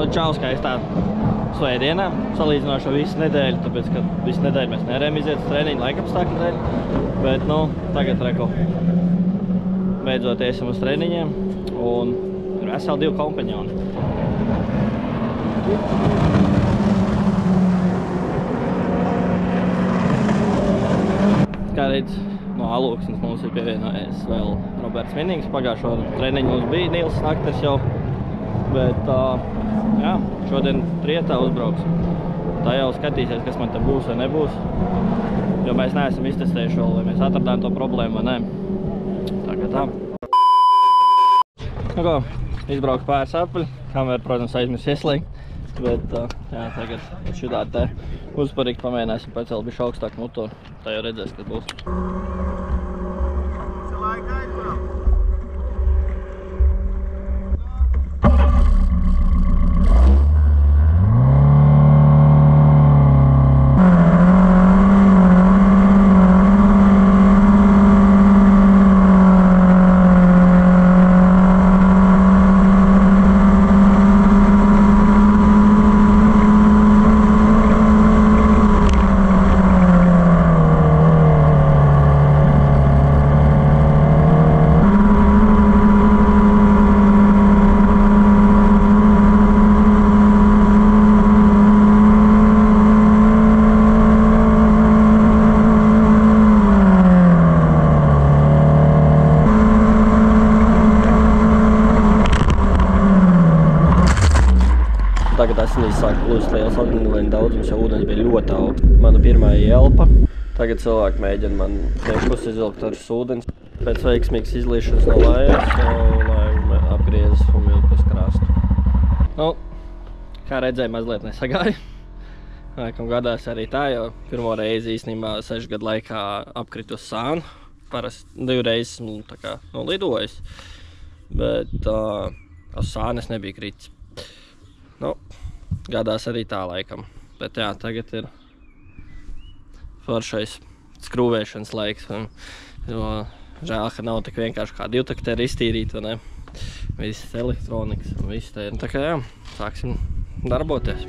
Nu, čau skaistā svētdienā, salīdzinoši ar visu nedēļu, tāpēc, ka visu nedēļu mēs nevarējām iziet uz treniņu laikapstākļu dēļ. Bet, nu, tagad reko beidzot iesim uz treniņiem un ir veseli 2 kompaņoni. Kā redz, no Alūksnes mums ir pievienojies vēl Roberts Vinings. Pagājušo treniņu mums bija Nils Nakters jau, bet jā, šodien trietā uzbrauksim. Tā jau skatīsies, kas man te būs vai nebūs, jo mēs neesam iztestējuši vēl, vai mēs atradām to problēmu vai nē. Tā kā tā. Nu ko, izbrauku pāris apaļi, kamēr, protams, aizmirs ieslēgt, bet jā, tagad šitā te uzparīgi pamēģināsim pacelt bišķi augstāku motoru. Tā jau redzēs, kas būs. Tagad asinīs sāk plūst liels adrenalīna daudzums, jo ūdens bija ļoti augsts. Mana pirmā ielpa. Tagad cilvēki mēģina man priekšpus izvilkt ar ūdens. Pēc veiksmīgas izlīšanas no lejas, lai apgriezas un vilku uz krastu. Nu, kā redzēju, mazliet nesagāja. Laikam gadās arī tā, jo pirmo reizi īstenībā 6 gadu laikā apkritu uz sānu. Parasti 2 reizes tā kā lidojis, bet uz sānes nebija kritis. Nu, gadās arī tā laikam, bet jā, tagad ir foršais skrūvēšanas laiks, jo žēl, ka nav tik vienkārši kā 2 takteri iztīrīt, vai ne? Visas elektronikas un viss te ir. Tā kā jā, sāksim darboties.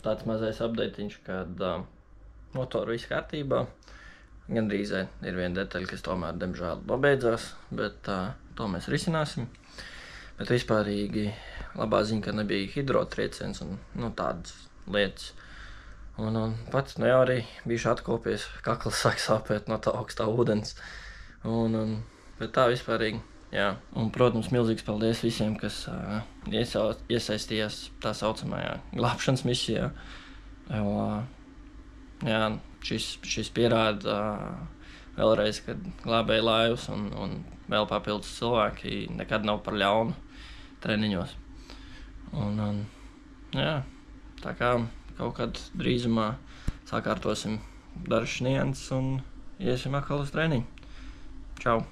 Tāds mazais update'iņš, kad motoru viss kārtībā. Gandrīz ir viena detaļa, kas tomēr, diemžēl, nobeidzās, bet to mēs risināsim. Bet vispārīgi labā ziņa, ka nebija hidrotrieciens un tādas lietas. Un pats jau arī bijuši atkopies, kakls sāk sāpēt no tā augstā ūdens. Bet tā vispārīgi. Jā, un, protams, milzīgs paldies visiem, kas iesaistījās tā saucamajā glābšanas misijā. Jo, jā, šis pierāda vēlreiz, ka glābēja laivas un vēl papildus cilvēki nekad nav par ļaunu treniņos. Jā, tā kā kaut kad drīzumā sakārtosim dažas nianses un iesim atkal uz treniņu. Čau!